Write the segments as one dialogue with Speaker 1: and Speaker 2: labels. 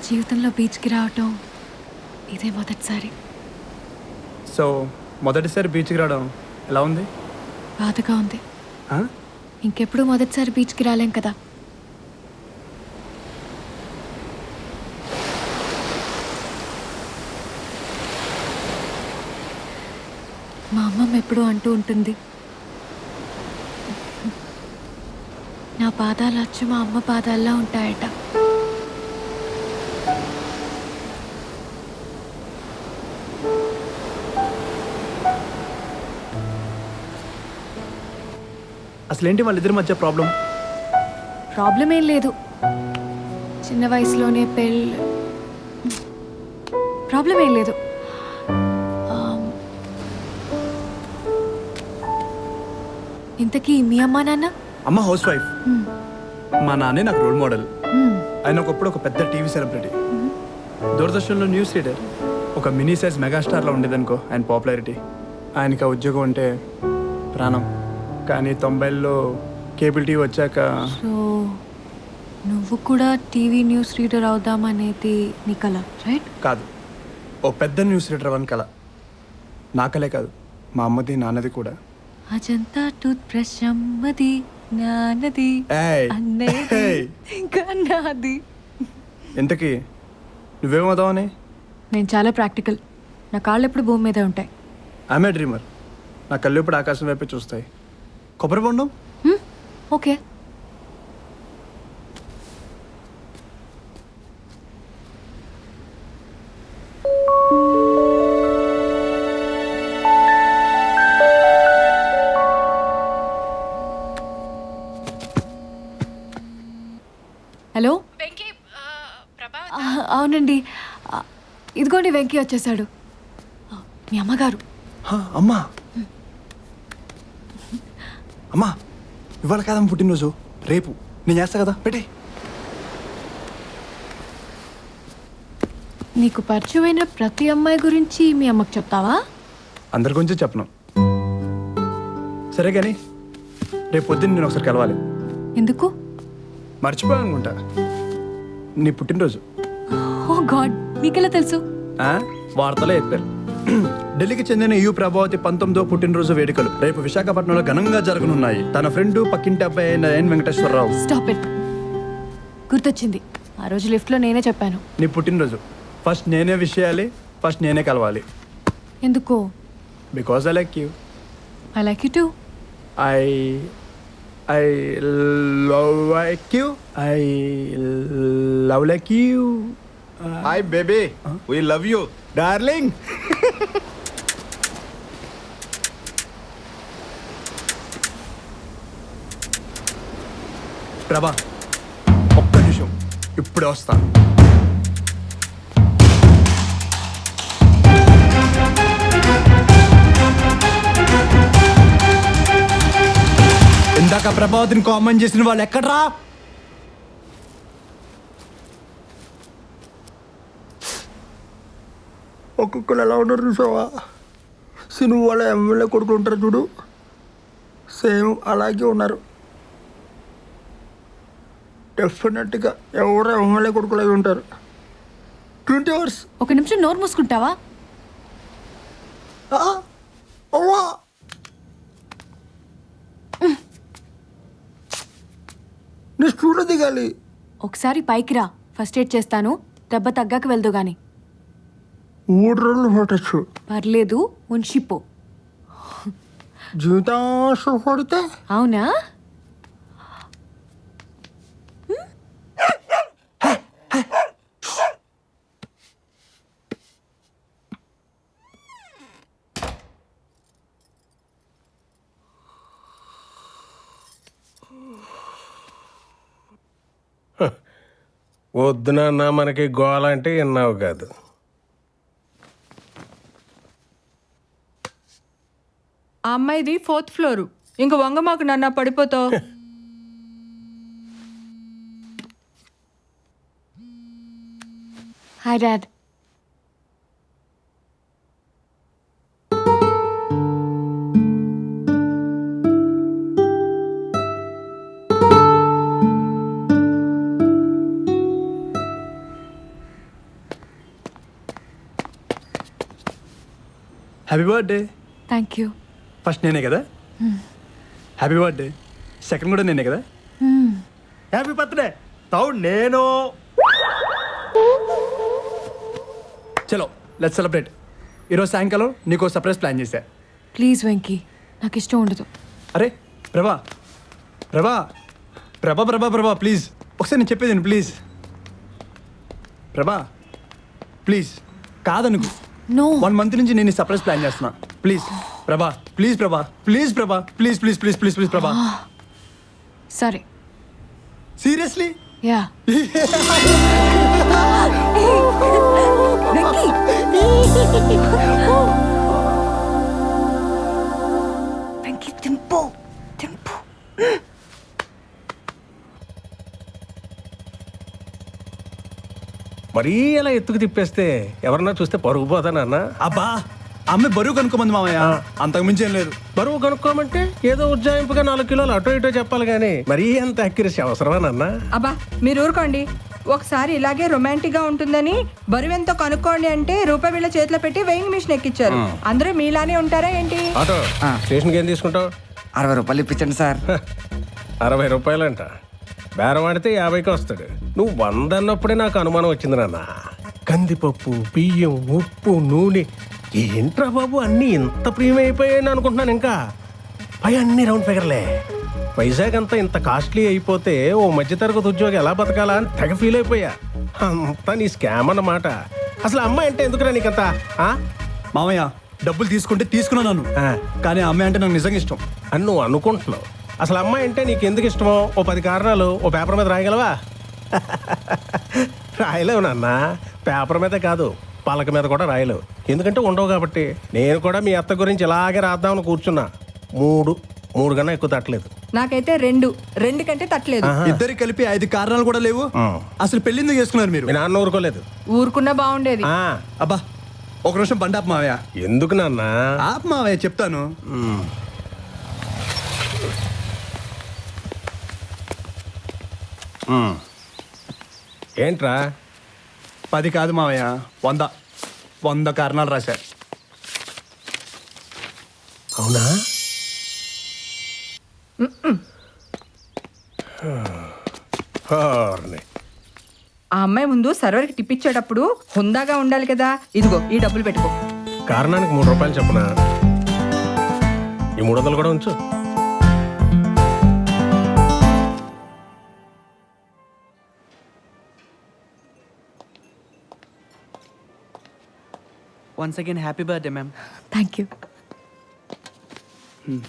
Speaker 1: జీవితంలో బీచ్కి రావటం ఇదే మొదటిసారి.
Speaker 2: సో మొదటిసారి బీచ్కి రావడం ఎలా ఉంది?
Speaker 1: బాధగా ఉంది.
Speaker 2: ఆ?
Speaker 1: ఇంకెప్పుడు మొదటిసారి బీచ్కి రాలేం కదా. మా అమ్మమ్మ ఎప్పుడూ అంటూ ఉంటుంది, నా పాదాలు అచ్చు మా అమ్మ పాదాల్లా ఉంటాయట.
Speaker 2: అసలేంటి వాళ్ళిద్దరి మధ్య ప్రాబ్లం?
Speaker 1: ప్రాబ్లం ఏం లేదు, చిన్న వయసులోనే పెళ్ళి. ప్రాబ్లం ఏం లేదు. ఇంతకీ మీ అమ్మా నాన్న?
Speaker 2: అమ్మ హౌస్ వైఫ్, మా నాన్నే నాకు రోల్ మోడల్. ఆయన ఒకప్పుడు ఒక పెద్ద టీవీ సెలబ్రిటీ, దూరదర్శన్లో న్యూస్ రీడర్, ఒక మినీ సైజ్ మెగాస్టార్లో ఉండేదనుకో ఆయన పాపులారిటీ. ఆయనకి ఆ ఉద్యోగం అంటే ప్రాణం. కానీ 90ల్లో కేబుల్ టీవీ వచ్చాక.
Speaker 1: సో నువ్వు కూడా టీవీ న్యూస్ రీడర్ అవుదామనేది నీ కల, రైట్?
Speaker 2: కాదు, ఓ పెద్ద న్యూస్ రీడర్ అని కల. నా కలే కాదు, మా అమ్మది నాన్నది కూడా.
Speaker 1: అజంతా టూత్ బ్రష్ అమ్మది నాన్నది
Speaker 2: ఏయ్,
Speaker 1: అన్నది
Speaker 2: ఏయ్.
Speaker 1: ఇంకా నాది.
Speaker 2: ఇంతకీ నువ్వేమవుతావని?
Speaker 1: నేను చాలా ప్రాక్టికల్. నా కాళ్ళు ఎప్పుడు భూమి మీదే ఉంటాయి.
Speaker 2: ఆమె డ్రీమర్. నా కళ్ళు ఇప్పుడు ఆకాశం వైపే చూస్తాయి. కొబ్బరి బొండం.
Speaker 1: ఓకే. హలో వెంకీ. అవునండి, ఇదిగోండి వెంకీ వచ్చేసాడు. మీ అమ్మగారు.
Speaker 2: అమ్మా అమ్మా, ఇవాళ కాదమ్మ పుట్టినరోజు, రేపు. నేను చేస్తా కదా, పెట్టే.
Speaker 1: నీకు పరిచయమైన ప్రతి అమ్మాయి గురించి మీ అమ్మకు చెప్తావా?
Speaker 2: అందరి గురించి చెప్పను. సరే కానీ రేపు పొద్దున్న నేను ఒకసారి కలవాలి.
Speaker 1: ఎందుకు?
Speaker 2: మర్చిపోయాను అనుకుంటా, నీ పుట్టినరోజు.
Speaker 1: ఓ గాడ్, మీకెలా తెలుసు?
Speaker 2: వార్తలో చెప్పారు. ఢిల్లీకి చెందిన యు ప్రభావతి 19వ పుట్టినరోజు వేడుకలు రేపు విశాఖపట్నంలో ఘనంగా జరగనున్నాయి. తన ఫ్రెండ్ పక్కింటి అబ్బాయి అయిన ఎన్ వెంకటేశ్వరరావు.
Speaker 1: Stop it. గుర్తొచ్చింది, ఆ రోజు లిఫ్ట్లో నేనే చెప్పాను.
Speaker 2: నీ పుట్టినరోజు ఫస్ట్ నేనే విష్ చేయాలి, ఫస్ట్ నేనే కలవాలి.
Speaker 1: ఎందుకో?
Speaker 2: Because I like you.
Speaker 1: I like you two.
Speaker 2: I love like you. I love like you.
Speaker 3: Hi baby, we love you,
Speaker 2: Darling. ప్రభా, ఒక్క నిమిషం, ఇప్పుడే వస్తా. ఇందాక ప్రభావతిని కామెంట్ చేసిన వాళ్ళు ఎక్కడ్రా? ఒక్కొక్కరు ఎలా ఉన్నారు చూసావా? సినిమా వాళ్ళ ఎమ్మెల్యే కొడుకులు ఉంటారు చూడు, సేమ్ అలాగే ఉన్నారు. డెఫినెట్గా ఎవరు ఎమ్మెల్యే కొడుకులు అవి ఉంటారు. 20 hours.
Speaker 1: ఒక నిమిషం నోరు మూసుకుంటావా?
Speaker 2: అవ్వా, నీ స్టూడియో దిగాలి.
Speaker 1: ఒకసారి పైకి రా, ఫస్ట్ ఎయిడ్ చేస్తాను. దెబ్బ తగ్గాక వెళ్దు గాని.
Speaker 2: 3 రోజులు పట్టచ్చు.
Speaker 1: పర్లేదు, ఉంచిపో.
Speaker 2: జీవితాంశం పడితే
Speaker 1: అవునా?
Speaker 4: వద్దునన్నా మనకి గోల అంటే విన్నావు కాదు.
Speaker 5: ఆ అమ్మాయిది 4th ఫ్లోరు. ఇంక వంగ మాకు నన్న పడిపోతావు.
Speaker 1: Hi dad.
Speaker 2: Happy birthday.
Speaker 1: Thank you.
Speaker 2: First నేనే కదా. Happy birthday. సెకండ్ కూడా నేనే కదా.
Speaker 6: Happy birthday. థర్డ్ నేను.
Speaker 2: చలో లెట్స్ సెలబ్రేట్. ఈరోజు సాయంకాలం నీకు సర్ప్రైజ్ ప్లాన్ చేశా.
Speaker 1: ప్లీజ్ వెంకీ, నాకు ఇష్టం ఉండదు.
Speaker 2: అరే ప్రభా ప్రభా ప్రభా ప్రభా ప్రభా ప్లీజ్ ఒకసారి నేను చెప్పేది please. Prabha please కాదనుకు.
Speaker 1: No.
Speaker 2: 1 month నుంచి నేను సర్ప్రైజ్ ప్లాన్ చేస్తున్నా. Please Prabha, please Prabha, please Prabha, please please please please please Prabha.
Speaker 1: సరే.
Speaker 2: Seriously
Speaker 1: yeah. వెంకీ. వెంకీ తింపు తింపు.
Speaker 4: మరీ అలా ఎత్తుకు తిప్పేస్తే ఎవరన్నా చూస్తే పరుగు పోతానన్నా.
Speaker 2: అబ్బా అమ్మాయి బరువు కనుక్కోమంది మామయ్య, అంతకు మించి ఏం లేదు.
Speaker 4: బరువు కనుక్కోమంటే ఏదో ఉజ్జాయింపుగా 4 కిలోలు అటో ఇటో చెప్పాలి కానీ మరీ అంత అక్యురసీ అవసరమేనన్నా.
Speaker 5: అబ్బా మీరు ఊరుకోండి. ఒకసారి ఇలాగే రొమాంటిక్ గా ఉంటుందని బరువెంతో కనుక్కోండి అంటే రూపాయి వీళ్ళ చేతిలో పెట్టి వెయింగ్ మిషన్ ఎక్కిచ్చారు. అందరూ మీలానే ఉంటారా ఏంటి?
Speaker 4: ఆటో స్టేషన్కి ఏం తీసుకుంటావు?
Speaker 7: 60 రూపాయలు ఇప్పించండి సార్.
Speaker 4: 60 రూపాయలంట. బేరం ఆడితే 50కి వస్తాడు. నువ్వు 100 అన్నప్పుడే నాకు అనుమానం వచ్చింది నాన్న. కందిపప్పు, బియ్యం, ఉప్పు, నూనె ఏంట్రా బాబు అన్నీ ఇంత ప్రీమియం అయిపోయాయని అనుకుంటున్నాను. ఇంకా పై అన్ని రౌండ్ ఫిగర్లే. వైజాగ్ అంతా ఇంత కాస్ట్లీ అయిపోతే ఓ మధ్యతరగతి ఉద్యోగి ఎలా బతకాలా అని తెగ ఫీల్ అయిపోయా. అంతా నీ స్కామ్ అన్నమాట. అసలు అమ్మాయి అంటే ఎందుకురా నీకంతా?
Speaker 2: మామయ్య డబ్బులు తీసుకుంటే తీసుకున్నాను, కానీ ఆ అమ్మాయి అంటే నాకు నిజంగా ఇష్టం
Speaker 4: అని నువ్వు అనుకుంటున్నావు. అసలు అమ్మాయి అంటే నీకు ఎందుకు ఇష్టమో ఓ 10 కారణాలు ఓ పేపర్ మీద రాయగలవా? రాయలేవు నాన్న. పేపర్ మీద కాదు, పలక మీద కూడా రాయలేవు. ఎందుకంటే ఉండవు కాబట్టి. నేను కూడా మీ అత్త గురించి ఇలాగే రాద్దామని కూర్చున్నా. 3 కన్నా ఎక్కువ తట్టలేదు.
Speaker 5: నాకైతే 2 కంటే తట్టలేదు.
Speaker 2: ఇద్దరు కలిపి 5 కారణాలు కూడా లేవు. అసలు పెళ్లి ఎందుకు చేసుకున్నారు మీరు?
Speaker 4: మీ నాన్న ఊరుకోలేదు.
Speaker 5: ఊరుకున్నా బాగుండేది.
Speaker 2: అబ్బా ఒక నిమిషం బండి ఆపు మావయ్య.
Speaker 4: ఎందుకు నాన్న?
Speaker 2: ఆపు మావయ్య చెప్తాను.
Speaker 4: ఏంట్రా?
Speaker 2: 10 కాదు మావయ్య, 100 కారణాలు రాశా.
Speaker 4: అవునా?
Speaker 5: ఆ అమ్మాయి ముందు సర్వర్కి టిప్పించేటప్పుడు హుందాగా ఉండాలి కదా. ఇదిగో ఈ డబ్బులు పెట్టుకో.
Speaker 4: కారణానికి 3 రూపాయలు చెప్పున. ఈ 300 కూడా ఉంచు.
Speaker 8: Once again, happy birthday, ma'am.
Speaker 1: Thank you.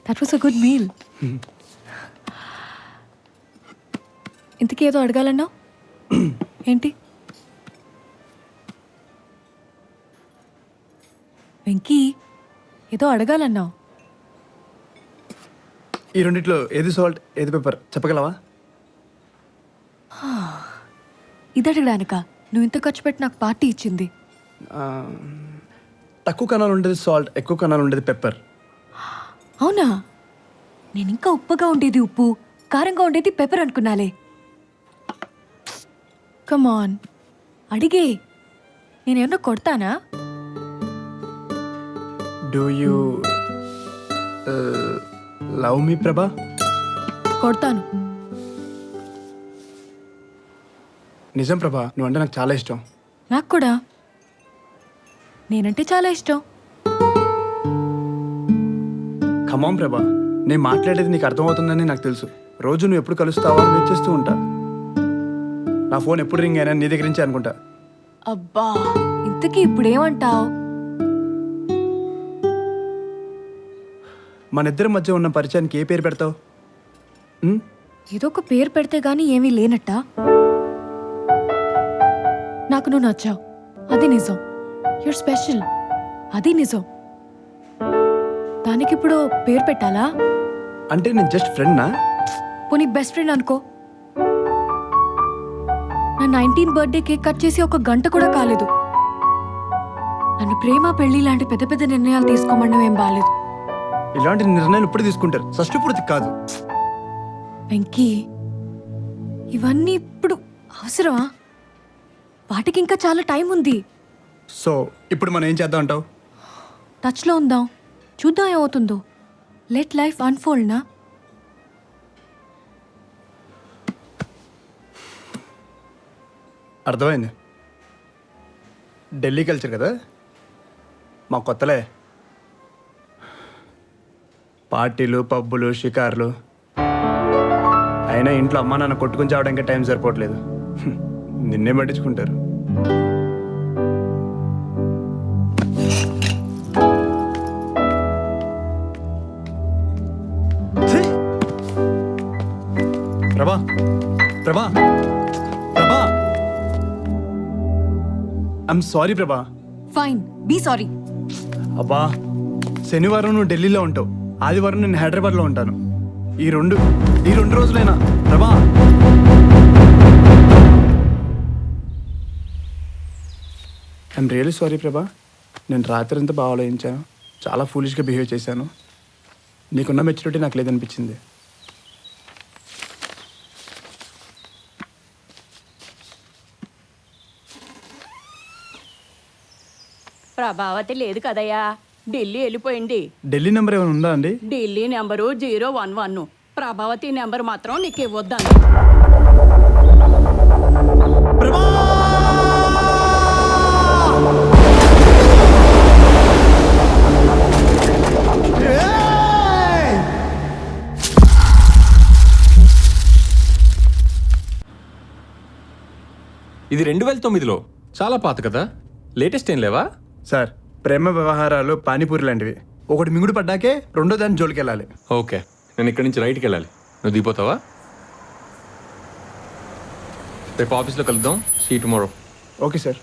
Speaker 1: That was a good meal. ఇంతకీ ఏదో అడగాలన్నావు ఏంటి? వెంకీ ఏదో అడగాలన్నావు.
Speaker 2: ఈ రెండిట్లో ఏది సాల్ట్ ఏది పేపర్ చెప్పగలవా?
Speaker 1: ఇది అడగడానిక నువ్వు ఇంత ఖర్చు పెట్టి నాకు పార్టీ ఇచ్చింది?
Speaker 2: తక్కువ కణాలు ఉండేది సాల్ట్, ఎక్కువ కణాలు ఉండేది పెప్పర్.
Speaker 1: అవునా? నేను ఇంకా ఉప్పుగా ఉండేది ఉప్పు, కారంగా ఉండేది పెప్పర్ అనుకున్నాలే. కమాన్ అడిగే, నేనేమన్నా కొడతానా?
Speaker 2: డూ యూ లవ్ మీ ప్రభా?
Speaker 1: కొడతాను.
Speaker 2: నిజం ప్రభా, నువ్వంటే నాకు చాలా ఇష్టం.
Speaker 1: నాకు కూడా. నేనంటే చాలా ఇష్టం.
Speaker 2: ఖమ్మం ప్రభా, నేను మాట్లాడేది నీకు అర్థమవుతుందని నాకు తెలుసు. రోజు నువ్వు ఎప్పుడు కలుస్తావా అని వెయిట్ చేస్తూ ఉంటా. నా ఫోన్ ఎప్పుడు రింగ్ అయినా నీ దగ్గర నుంచి అనుకుంటా.
Speaker 1: అబ్బా ఇంతకీ ఇప్పుడేమంటావు?
Speaker 2: మన ఇద్దరి మధ్య ఉన్న పరిచయానికి ఏ పేరు పెడతావు?
Speaker 1: ఏదో ఒక పేరు పెడితే గానీ ఏమీ లేనట్టా? నాకు నువ్వు నచ్చావు, అది నిజం. యూర్ స్పెషల్, అది నిజం. దానికి ఇప్పుడు పేరు పెట్టాలా?
Speaker 2: అంటే నేను జస్ట్ ఫ్రెండ్నా?
Speaker 1: పోనీ బెస్ట్ ఫ్రెండ్ అనుకో. నా 19th బర్త్డే కేక్ కట్ చేసి 1 గంట కూడా కాలేదు. నన్ను ప్రేమ పెళ్లి లాంటి పెద్ద పెద్ద నిర్ణయాలు తీసుకోమడం ఏం బాలేదు.
Speaker 2: ఇలాంటి నిర్ణయాలు ఇప్పుడు తీసుకుంటారు, షష్ఠపూర్తి కాదు.
Speaker 1: వెంకీ ఇవన్నీ ఇప్పుడు అవసరమా? వాటికి ఇంకా చాలా టైం ఉంది.
Speaker 2: సో ఇప్పుడు మనం ఏం చేద్దాం అంటావు?
Speaker 1: టచ్లో ఉందాం, చూద్దాం ఏమవుతుందో. లెట్ లైఫ్ అన్ఫోల్డ్ నా.
Speaker 2: అర్థమైంది. ఢిల్లీ కల్చర్ కదా, మా కొత్తలే. పార్టీలు, పబ్బులు, షికార్లు. అయినా ఇంట్లో అమ్మా నాన్న కొట్టుకుని చావడానికి టైం సరిపోవట్లేదు. నిన్నే పట్టించుకుంటారు. ఛీ! Prabha Prabha Prabha, I'm sorry Prabha.
Speaker 1: Fine, be sorry.
Speaker 2: అబ్బా, శనివారం నువ్వు ఢిల్లీలో ఉంటావు, ఆదివారం నేను హైదరాబాద్లో ఉంటాను. ఈ రెండు రోజులైనా ప్రభా. ఐఎమ్ రియలీ సారీ ప్రభా. నేను రాత్రి అంతా బాగా ఆలోచించాను, చాలా ఫూలిష్గా బిహేవ్ చేశాను. నీకున్న మెచ్యూరిటీ నాకు లేదనిపించింది.
Speaker 9: ప్రభావతి లేదు కదయ్యా, ఢిల్లీ వెళ్ళిపోయింది.
Speaker 2: ఢిల్లీ నెంబర్ ఏమైనా ఉందా అండి?
Speaker 9: ఢిల్లీ నెంబరు 011. ప్రభావతి నెంబర్ మాత్రం నీకు ఇవ్వద్దాను.
Speaker 10: ఇది 2009లో, చాలా పాత కదా. లేటెస్ట్ ఏం లేవా?
Speaker 2: సార్, ప్రేమ వ్యవహారాలు పానీపూరి లాంటివి. ఒకటి మింగుడు పడ్డాకే రెండో దాన్ని జోలికి వెళ్ళాలి.
Speaker 10: ఓకే, నేను ఇక్కడి నుంచి రైట్కి వెళ్ళాలి. నువ్వు దిగిపోతావా? రేపు ఆఫీస్లో కలుద్దాం. See tomorrow.
Speaker 2: Okay sir.